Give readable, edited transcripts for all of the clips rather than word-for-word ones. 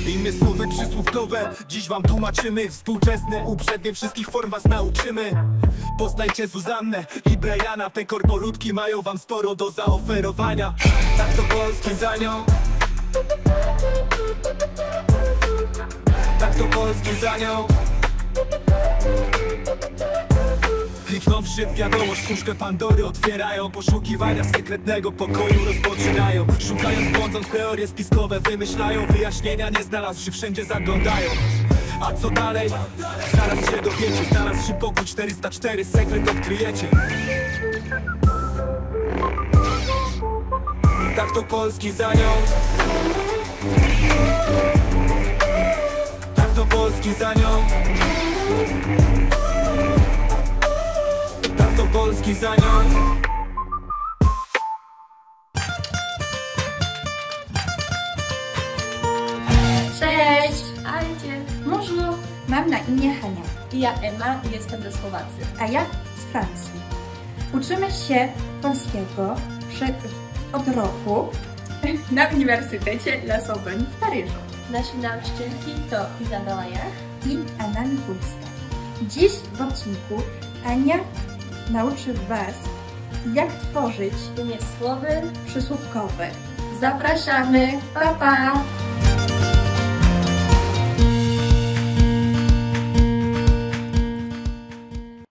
Inne słowy przysłówkowe dziś wam tłumaczymy. Współczesne, uprzednie wszystkich form was nauczymy. Poznajcie Zuzannę i Briana. Te korpolutki mają wam sporo do zaoferowania. Tak to polski za nią. Tak to polski za nią. Kliknąwszy w wiadomość, puszkę Pandory otwierają. Poszukiwania sekretnego pokoju rozpoczynają. Szukając, błądząc, teorie spiskowe wymyślają. Wyjaśnienia nie znalazłszy, wszędzie zaglądają. A co dalej? Zaraz się dowiecie. Znalazłszy pokój 404, sekret odkryjecie. Tak to polski za nią. Tak to polski za nią. Tak to polski za nią. Cześć! Ajdzie, Bonjour! Mam na imię Hania, ja Emma i jestem ze Słowacji. a ja z Francji. Uczymy się polskiego od roku na Uniwersytecie La Sorbonne w Paryżu. Nasze nauczycielki to Izabela Jach I Anna Mikulska. Dziś w odcinku Ania nauczy Was, jak tworzyć imię słowy. przysłówkowe. Zapraszamy! Pa, pa!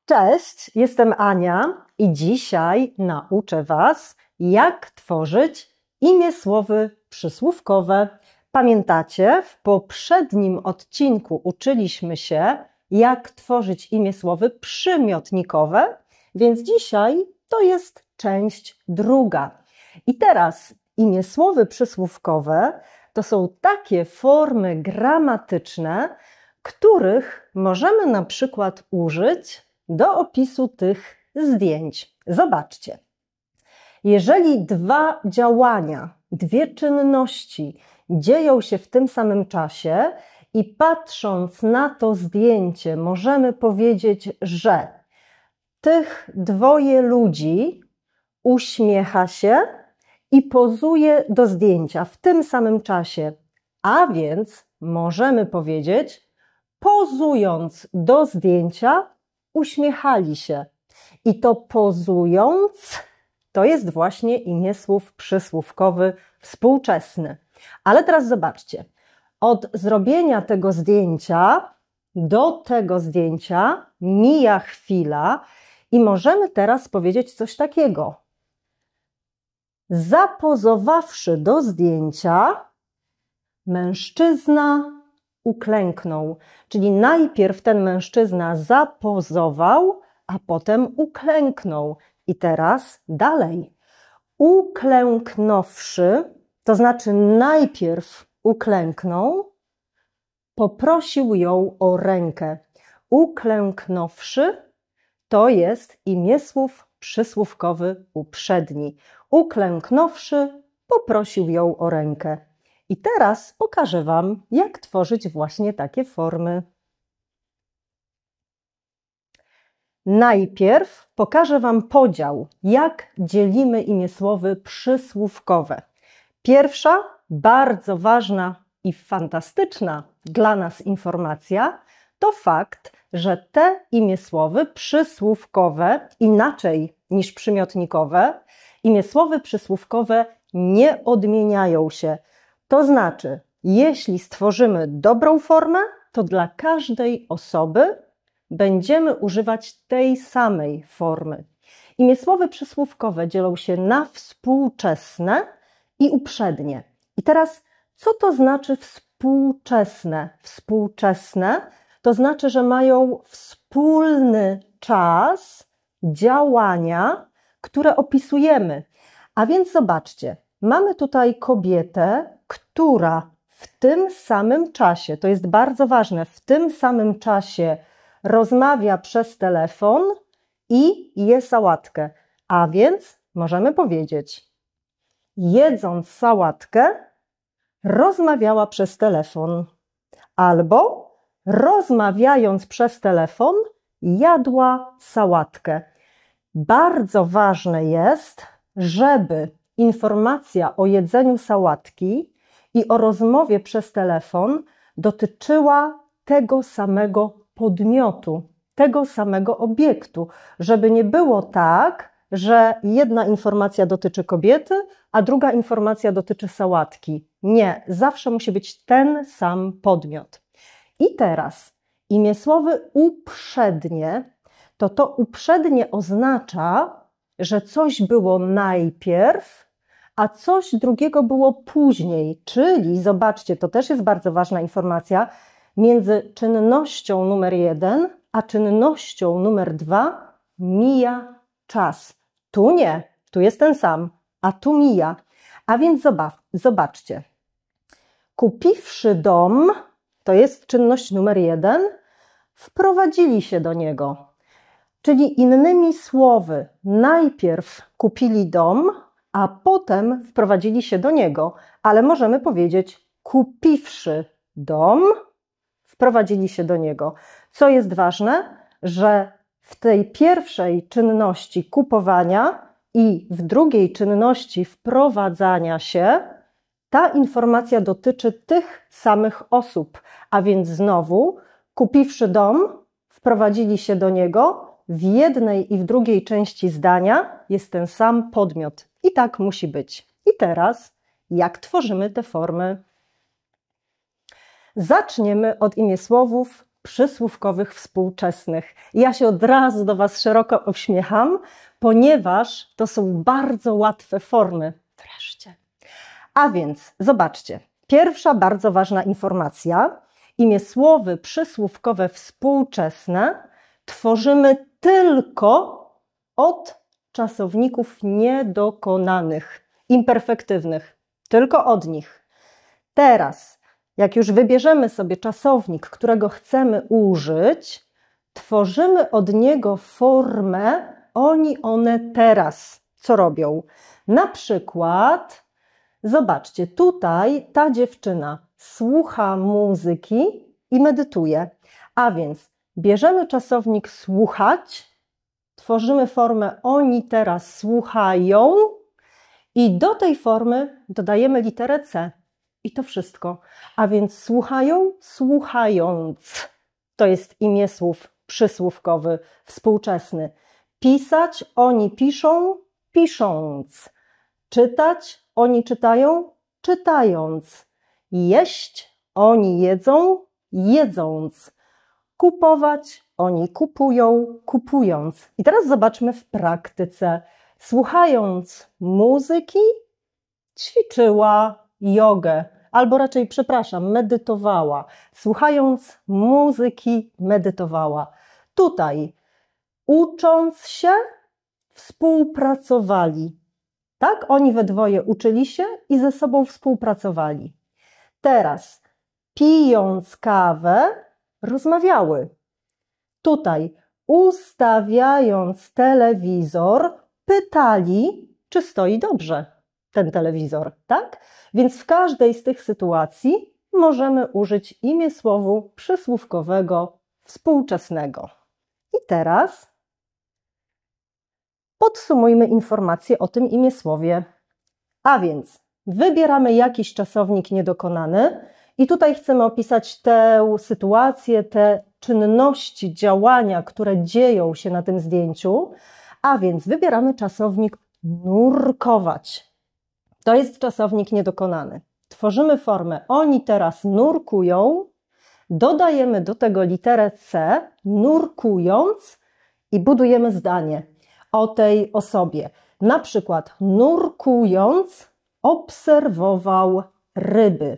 Cześć, jestem Ania i dzisiaj nauczę Was, jak tworzyć imię słowy przysłówkowe. Pamiętacie, w poprzednim odcinku uczyliśmy się, jak tworzyć imię słowy przymiotnikowe, więc dzisiaj to jest część druga. I teraz imię słowy przysłówkowe to są takie formy gramatyczne, których możemy na przykład użyć do opisu tych zdjęć. Zobaczcie. Jeżeli dwa działania, dwie czynności dzieją się w tym samym czasie i patrząc na to zdjęcie możemy powiedzieć, że tych dwoje ludzi uśmiecha się i pozuje do zdjęcia w tym samym czasie, a więc możemy powiedzieć, pozując do zdjęcia, uśmiechali się. I to pozując to jest właśnie imię słów przysłówkowy współczesny. Ale teraz zobaczcie, od zrobienia tego zdjęcia do tego zdjęcia mija chwila i możemy teraz powiedzieć coś takiego. Zapozowawszy do zdjęcia, mężczyzna uklęknął. Czyli najpierw ten mężczyzna zapozował, a potem uklęknął. I teraz dalej. Uklęknąwszy, to znaczy najpierw uklęknął, poprosił ją o rękę. Uklęknąwszy to jest imię słów przysłówkowy uprzedni. Uklęknąwszy, poprosił ją o rękę. I teraz pokażę Wam, jak tworzyć właśnie takie formy. Najpierw pokażę Wam podział, jak dzielimy imię słowy przysłówkowe. Pierwsza, bardzo ważna i fantastyczna dla nas informacja to fakt, że te imię słowy przysłówkowe, inaczej niż przymiotnikowe, imię słowy przysłówkowe nie odmieniają się. To znaczy, jeśli stworzymy dobrą formę, to dla każdej osoby będziemy używać tej samej formy. Imię słowy przysłówkowe dzielą się na współczesne i uprzednie. I teraz, co to znaczy współczesne? Współczesne to znaczy, że mają wspólny czas działania, które opisujemy. A więc zobaczcie, mamy tutaj kobietę, która w tym samym czasie, to jest bardzo ważne, w tym samym czasie rozmawia przez telefon i je sałatkę. A więc możemy powiedzieć, jedząc sałatkę, rozmawiała przez telefon. Albo rozmawiając przez telefon, jadła sałatkę. Bardzo ważne jest, żeby informacja o jedzeniu sałatki i o rozmowie przez telefon dotyczyła tego samego podmiotu, tego samego obiektu, żeby nie było tak, że jedna informacja dotyczy kobiety, a druga informacja dotyczy sałatki. Nie, zawsze musi być ten sam podmiot. I teraz imiesłowy uprzednie, to uprzednie oznacza, że coś było najpierw, a coś drugiego było później. Czyli, zobaczcie, to też jest bardzo ważna informacja, między czynnością numer 1 a czynnością numer 2 mija czas. Tu nie, tu jest ten sam, a tu mija. A więc zobaczcie. Kupiwszy dom, to jest czynność numer 1, wprowadzili się do niego. Czyli innymi słowy, najpierw kupili dom, a potem wprowadzili się do niego. Ale możemy powiedzieć, kupiwszy dom, wprowadzili się do niego. Co jest ważne, że w tej pierwszej czynności kupowania i w drugiej czynności wprowadzania się ta informacja dotyczy tych samych osób. A więc znowu, kupiwszy dom, wprowadzili się do niego, w jednej i w drugiej części zdania jest ten sam podmiot. I tak musi być. I teraz, jak tworzymy te formy? Zaczniemy od imiesłowów przysłówkowych współczesnych. Ja się od razu do Was szeroko uśmiecham, ponieważ to są bardzo łatwe formy. Wreszcie. A więc, zobaczcie, pierwsza bardzo ważna informacja. Imiesłowy przysłówkowe współczesne tworzymy tylko od czasowników niedokonanych, imperfektywnych. Tylko od nich. Teraz, jak już wybierzemy sobie czasownik, którego chcemy użyć, tworzymy od niego formę oni, one, teraz. Co robią? Na przykład, zobaczcie, tutaj ta dziewczyna słucha muzyki i medytuje. A więc bierzemy czasownik słuchać, tworzymy formę oni teraz słuchają i do tej formy dodajemy literę C. I to wszystko. A więc słuchają, słuchając. To jest imiesłów przysłówkowy, współczesny. Pisać, oni piszą, pisząc. Czytać, oni czytają, czytając. Jeść, oni jedzą, jedząc. Kupować, oni kupują, kupując. I teraz zobaczmy w praktyce. Słuchając muzyki, ćwiczyła jogę, albo raczej, przepraszam, medytowała. Słuchając muzyki, medytowała. Tutaj, ucząc się, współpracowali. Tak, oni we dwoje uczyli się i ze sobą współpracowali. Teraz, pijąc kawę, rozmawiały. Tutaj, ustawiając telewizor, pytali, czy stoi dobrze ten telewizor, tak? Więc w każdej z tych sytuacji możemy użyć imiesłowu przysłówkowego współczesnego. I teraz podsumujmy informacje o tym imiesłowie. A więc wybieramy jakiś czasownik niedokonany i tutaj chcemy opisać tę sytuację, te czynności, działania, które dzieją się na tym zdjęciu. A więc wybieramy czasownik nurkować. To jest czasownik niedokonany. Tworzymy formę oni teraz nurkują, dodajemy do tego literę C, nurkując i budujemy zdanie o tej osobie. Na przykład nurkując obserwował ryby.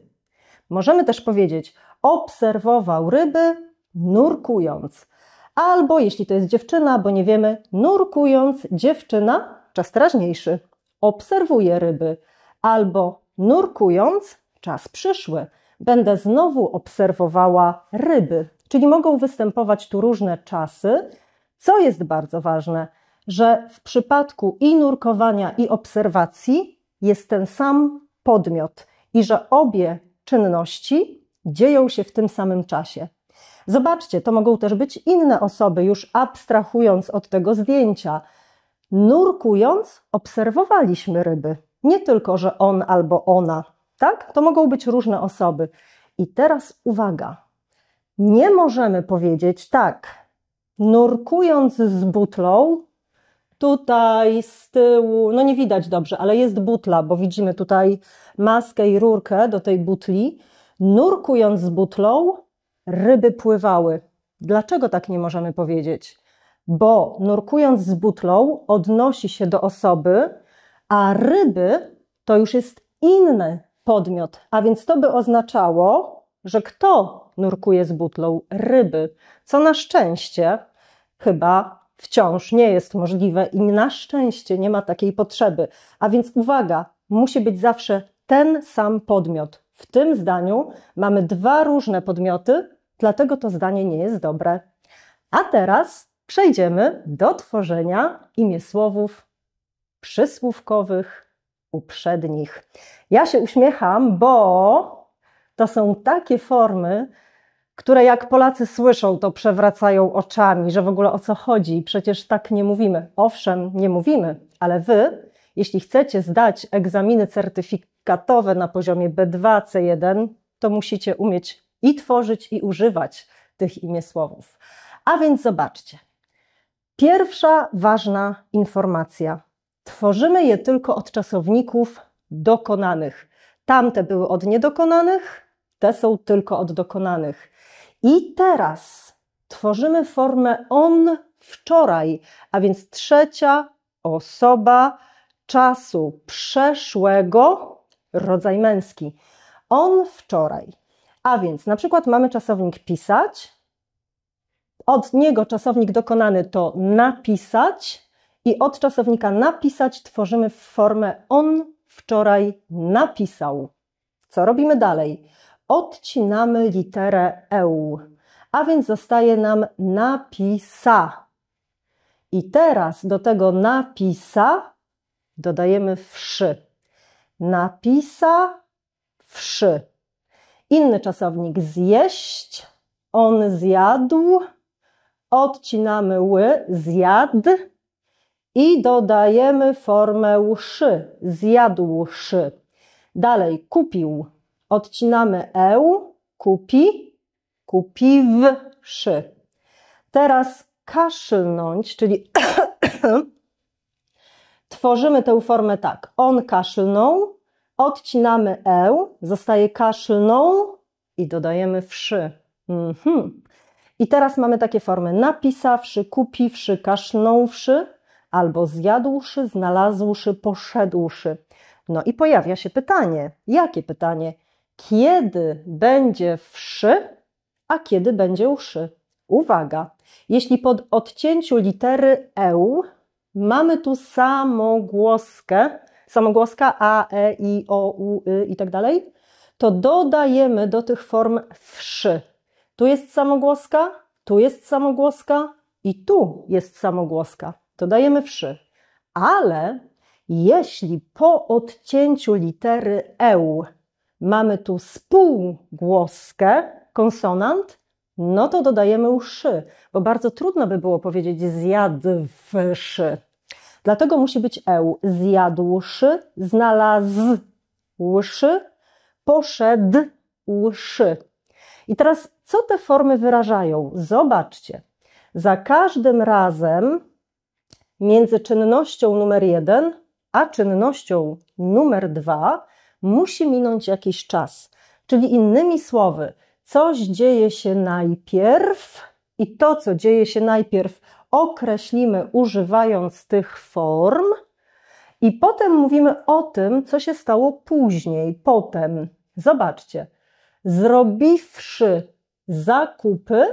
Możemy też powiedzieć obserwował ryby nurkując. Albo jeśli to jest dziewczyna, bo nie wiemy, nurkując dziewczyna, czas teraźniejszy, obserwuje ryby. Albo nurkując, czas przyszły, będę znowu obserwowała ryby. Czyli mogą występować tu różne czasy. Co jest bardzo ważne, że w przypadku i nurkowania, i obserwacji jest ten sam podmiot i że obie czynności dzieją się w tym samym czasie. Zobaczcie, to mogą też być inne osoby, już abstrahując od tego zdjęcia. Nurkując, obserwowaliśmy ryby. Nie tylko, że on albo ona, tak? To mogą być różne osoby. I teraz uwaga, nie możemy powiedzieć tak, nurkując z butlą, tutaj z tyłu, no nie widać dobrze, ale jest butla, bo widzimy tutaj maskę i rurkę do tej butli. Nurkując z butlą, ryby pływały. Dlaczego tak nie możemy powiedzieć? Bo nurkując z butlą odnosi się do osoby, a ryby to już jest inny podmiot, a więc to by oznaczało, że kto nurkuje z butlą? Ryby, co na szczęście chyba wciąż nie jest możliwe i na szczęście nie ma takiej potrzeby. A więc uwaga, musi być zawsze ten sam podmiot. W tym zdaniu mamy dwa różne podmioty, dlatego to zdanie nie jest dobre. A teraz przejdziemy do tworzenia imiesłowów przysłówkowych uprzednich. Ja się uśmiecham, bo to są takie formy, które jak Polacy słyszą, to przewracają oczami, że w ogóle o co chodzi. Przecież tak nie mówimy. Owszem, nie mówimy, ale wy, jeśli chcecie zdać egzaminy certyfikatowe na poziomie B2, C1, to musicie umieć i tworzyć, i używać tych imiesłowów. A więc zobaczcie. Pierwsza ważna informacja. Tworzymy je tylko od czasowników dokonanych. Tamte były od niedokonanych, te są tylko od dokonanych. I teraz tworzymy formę on wczoraj, a więc trzecia osoba czasu przeszłego, rodzaj męski. On wczoraj. A więc na przykład mamy czasownik pisać, od niego czasownik dokonany to napisać i od czasownika napisać tworzymy formę on wczoraj napisał. Co robimy dalej? Odcinamy literę EU, a więc zostaje nam napisa. I teraz do tego napisa dodajemy wszy. Napisa, wszy. Inny czasownik zjeść, on zjadł, odcinamy ły, zjadł i dodajemy formę szy, zjadłszy. Dalej kupił, odcinamy eł, kupi, kupiwszy. Teraz kaszlnąć, czyli tworzymy tę formę tak. On kaszlnął, odcinamy eł, zostaje kaszlnął i dodajemy wszy. I teraz mamy takie formy napisawszy, kupiwszy, kaszlnąwszy, albo zjadłszy, znalazłszy, poszedłszy. No i pojawia się pytanie. Jakie pytanie? Kiedy będzie wszy, a kiedy będzie uszy? Uwaga! Jeśli po odcięciu litery eł mamy tu samogłoskę, samogłoska a, e, i, o, u, i tak dalej, to dodajemy do tych form wszy. Tu jest samogłoska, tu jest samogłoska i tu jest samogłoska. Dodajemy wszy. Ale jeśli po odcięciu litery eł mamy tu spółgłoskę, konsonant, no to dodajemy uszy, bo bardzo trudno by było powiedzieć zjadłszy. Dlatego musi być eł. Zjadłszy, znalazłszy, poszedłszy. I teraz co te formy wyrażają? Zobaczcie. Za każdym razem między czynnością numer 1 a czynnością numer 2 musi minąć jakiś czas. Czyli innymi słowy, coś dzieje się najpierw i to, co dzieje się najpierw, określimy używając tych form i potem mówimy o tym, co się stało później, potem. Zobaczcie, zrobiwszy zakupy,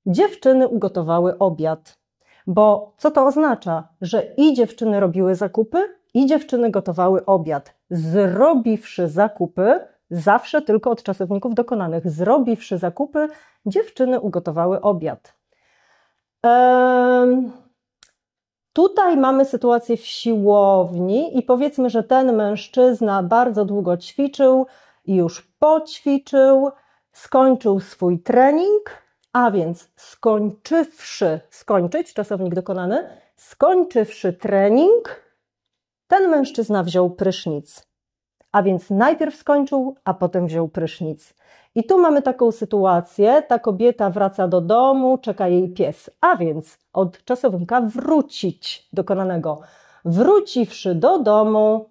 dziewczyny ugotowały obiad. Bo co to oznacza? Że i dziewczyny robiły zakupy, i dziewczyny gotowały obiad. Zrobiwszy zakupy, zawsze tylko od czasowników dokonanych. Zrobiwszy zakupy, dziewczyny ugotowały obiad. Tutaj mamy sytuację w siłowni i powiedzmy, że ten mężczyzna bardzo długo ćwiczył i już poćwiczył, skończył swój trening, A więc skończywszy, skończyć, czasownik dokonany, skończywszy trening, ten mężczyzna wziął prysznic. A więc najpierw skończył, a potem wziął prysznic. I tu mamy taką sytuację, ta kobieta wraca do domu, czeka jej pies. A więc od czasownika wrócić dokonanego. Wróciwszy do domu,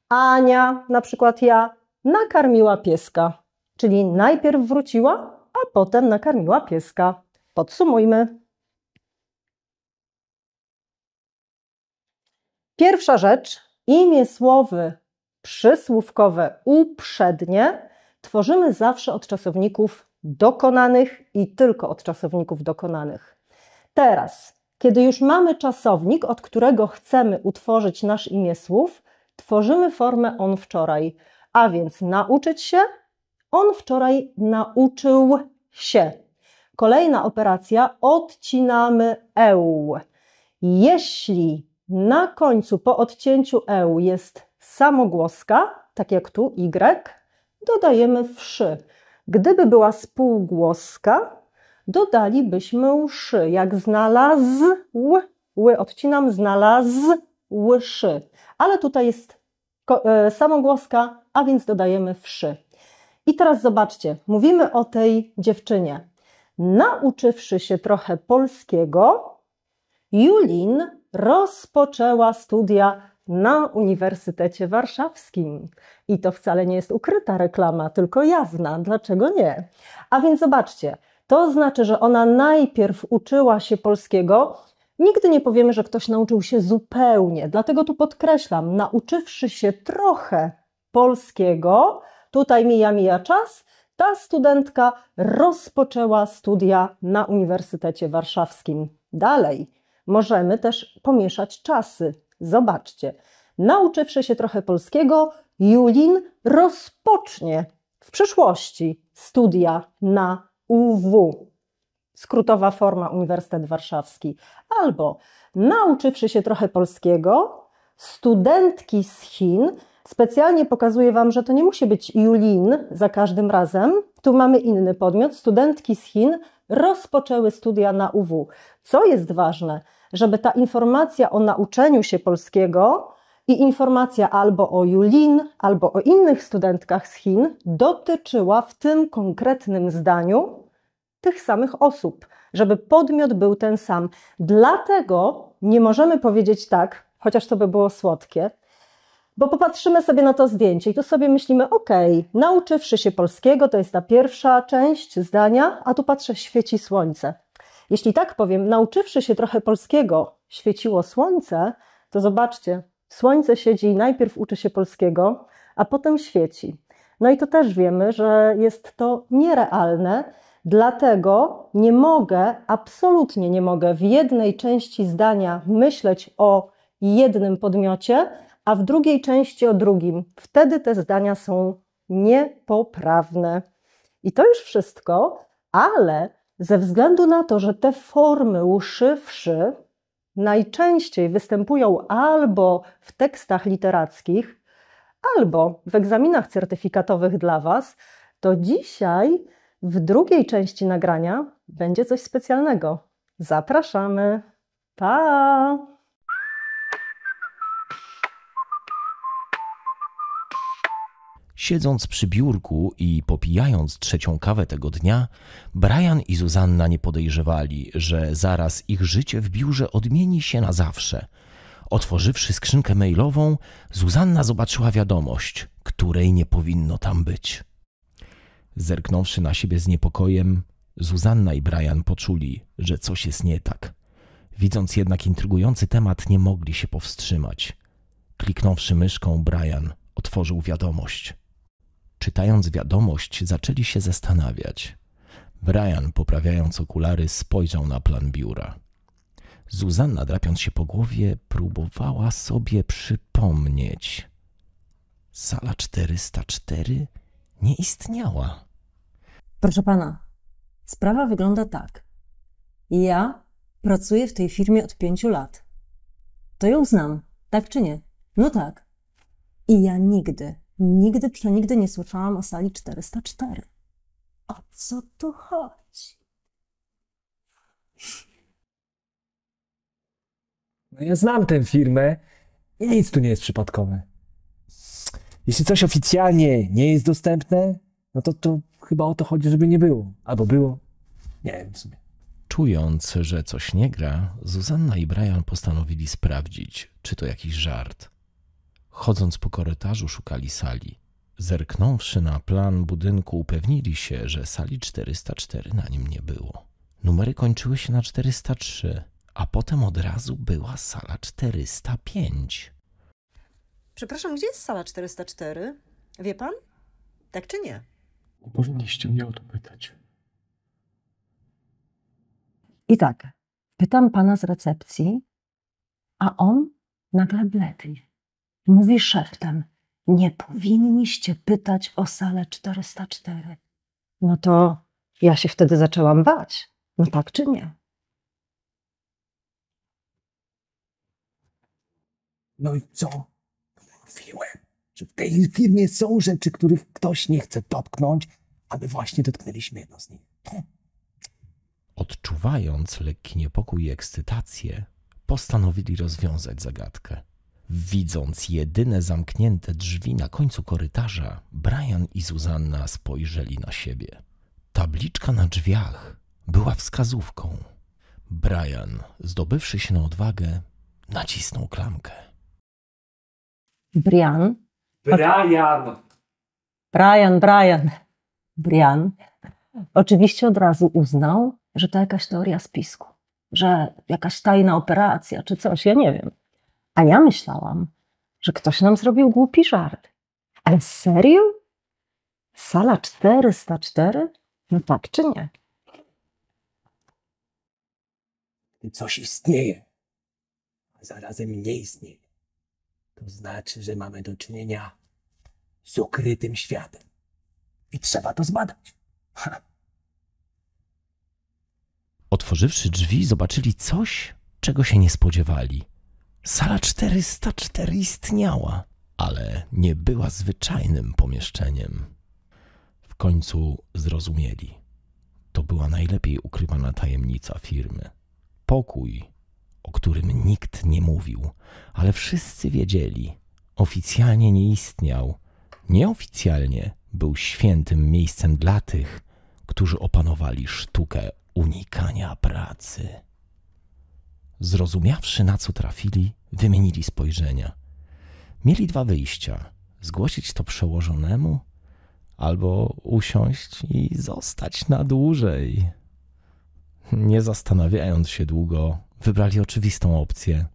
Ania, na przykład ja, nakarmiła pieska. Czyli najpierw wróciła, a potem nakarmiła pieska. Podsumujmy. Pierwsza rzecz, imię słowy przysłówkowe uprzednie tworzymy zawsze od czasowników dokonanych i tylko od czasowników dokonanych. Teraz, kiedy już mamy czasownik, od którego chcemy utworzyć nasz imię słów, tworzymy formę on wczoraj. A więc nauczyć się, on wczoraj nauczył się. Kolejna operacja, odcinamy eł. Jeśli na końcu po odcięciu eł jest samogłoska, tak jak tu y, dodajemy wszy. Gdyby była spółgłoska, dodalibyśmy szy. Jak znalazł, ły odcinam, znalazłszy. Ale tutaj jest samogłoska, a więc dodajemy wszy. I teraz zobaczcie, mówimy o tej dziewczynie. Nauczywszy się trochę polskiego, Julin rozpoczęła studia na Uniwersytecie Warszawskim. I to wcale nie jest ukryta reklama, tylko jawna. Dlaczego nie? A więc zobaczcie, to znaczy, że ona najpierw uczyła się polskiego. Nigdy nie powiemy, że ktoś nauczył się zupełnie. Dlatego tu podkreślam, nauczywszy się trochę polskiego, tutaj mija czas, ta studentka rozpoczęła studia na Uniwersytecie Warszawskim. Dalej, możemy też pomieszać czasy. Zobaczcie, nauczywszy się trochę polskiego, Julin rozpocznie w przyszłości studia na UW. Skrótowa forma Uniwersytet Warszawski. Albo nauczywszy się trochę polskiego, studentki z Chin, specjalnie pokazuję Wam, że to nie musi być Julin za każdym razem. Tu mamy inny podmiot. Studentki z Chin rozpoczęły studia na UW. Co jest ważne? Żeby ta informacja o nauczeniu się polskiego i informacja albo o Julin, albo o innych studentkach z Chin dotyczyła w tym konkretnym zdaniu tych samych osób, żeby podmiot był ten sam. Dlatego nie możemy powiedzieć tak, chociaż to by było słodkie, bo popatrzymy sobie na to zdjęcie i tu sobie myślimy, nauczywszy się polskiego, to jest ta pierwsza część zdania, a tu patrzę, świeci słońce. Jeśli tak powiem, nauczywszy się trochę polskiego, świeciło słońce, to zobaczcie, słońce siedzi i najpierw uczy się polskiego, a potem świeci. No i to też wiemy, że jest to nierealne, dlatego nie mogę, absolutnie nie mogę w jednej części zdania myśleć o jednym podmiocie, a w drugiej części o drugim. Wtedy te zdania są niepoprawne. I to już wszystko, ale ze względu na to, że te formy uszywszy najczęściej występują albo w tekstach literackich, albo w egzaminach certyfikatowych dla Was, to dzisiaj w drugiej części nagrania będzie coś specjalnego. Zapraszamy! Pa! Siedząc przy biurku i popijając trzecią kawę tego dnia, Brian i Zuzanna nie podejrzewali, że zaraz ich życie w biurze odmieni się na zawsze. Otworzywszy skrzynkę mailową, Zuzanna zobaczyła wiadomość, której nie powinno tam być. Zerknąwszy na siebie z niepokojem, Zuzanna i Brian poczuli, że coś jest nie tak. Widząc jednak intrygujący temat, nie mogli się powstrzymać. Kliknąwszy myszką, Brian otworzył wiadomość. Czytając wiadomość, zaczęli się zastanawiać. Brian, poprawiając okulary, spojrzał na plan biura. Zuzanna, drapiąc się po głowie, próbowała sobie przypomnieć. Sala 404 nie istniała. Proszę pana, sprawa wygląda tak. Ja pracuję w tej firmie od 5 lat. To ją znam, tak czy nie? No tak. I ja nigdy nie słyszałam o sali 404. O co tu chodzi? No ja znam tę firmę i nic tu nie jest przypadkowe. Jeśli coś oficjalnie nie jest dostępne, no to chyba o to chodzi, żeby nie było. Albo było. Nie wiem w sumie. Czując, że coś nie gra, Zuzanna i Brian postanowili sprawdzić, czy to jakiś żart. Chodząc po korytarzu, szukali sali. Zerknąwszy na plan budynku, upewnili się, że sali 404 na nim nie było. Numery kończyły się na 403, a potem od razu była sala 405. Przepraszam, gdzie jest sala 404? Wie pan? Tak czy nie? Nie powinniście mnie o to pytać. I tak, pytam pana z recepcji, a on nagle blednie. Mówi szeptem, nie powinniście pytać o salę 404. No to ja się wtedy zaczęłam bać. No tak czy nie? No i co? Mówiłem, że w tej firmie są rzeczy, których ktoś nie chce dotknąć, a my właśnie dotknęliśmy jedno z nich. Odczuwając lekki niepokój i ekscytację, postanowili rozwiązać zagadkę. Widząc jedyne zamknięte drzwi na końcu korytarza, Brian i Zuzanna spojrzeli na siebie. Tabliczka na drzwiach była wskazówką. Brian, zdobywszy się na odwagę, nacisnął klamkę. Brian. Brian! Brian oczywiście od razu uznał, że to jakaś teoria spisku, że jakaś tajna operacja czy coś, ja nie wiem. A ja myślałam, że ktoś nam zrobił głupi żart. Ale serio? Sala 404? No tak czy nie? Gdy coś istnieje, a zarazem nie istnieje, to znaczy, że mamy do czynienia z ukrytym światem. I trzeba to zbadać. Otworzywszy drzwi, zobaczyli coś, czego się nie spodziewali. Sala 404 istniała, ale nie była zwyczajnym pomieszczeniem. W końcu zrozumieli. To była najlepiej ukrywana tajemnica firmy. Pokój, o którym nikt nie mówił, ale wszyscy wiedzieli. Oficjalnie nie istniał. Nieoficjalnie był świętym miejscem dla tych, którzy opanowali sztukę unikania pracy. Zrozumiawszy, na co trafili, wymienili spojrzenia. Mieli dwa wyjścia. Zgłosić to przełożonemu albo usiąść i zostać na dłużej. Nie zastanawiając się długo, wybrali oczywistą opcję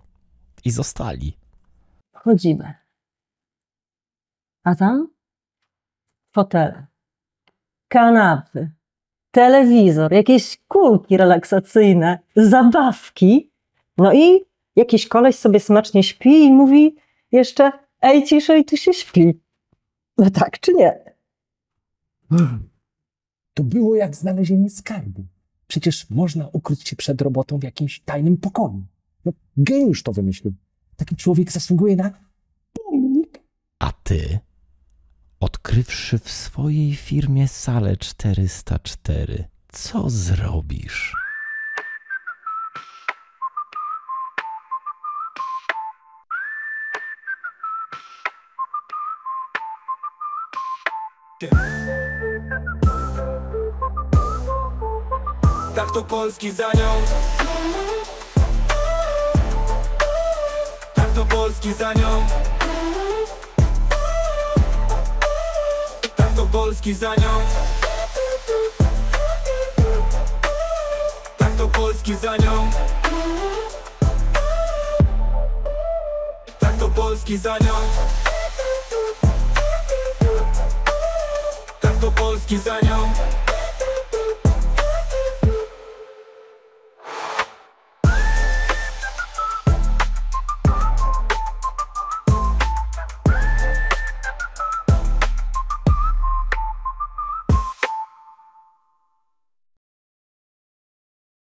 i zostali. Wchodzimy. A tam fotele, kanapy, telewizor, jakieś kulki relaksacyjne, zabawki. No i jakiś koleś sobie smacznie śpi i mówi jeszcze, ej, ciszej, tu się śpi. No tak czy nie? To było jak znalezienie skarbu. Przecież można ukryć się przed robotą w jakimś tajnym pokoju. No, geniusz to wymyślił. Taki człowiek zasługuje na pomnik. A ty, odkrywszy w swojej firmie salę 404, co zrobisz? Tak to Polski za nią. Tak to Polski za nią. Tak to Polski za nią. Tak to Polski za nią. Tak to Polski za nią. Tak to Polski za nią.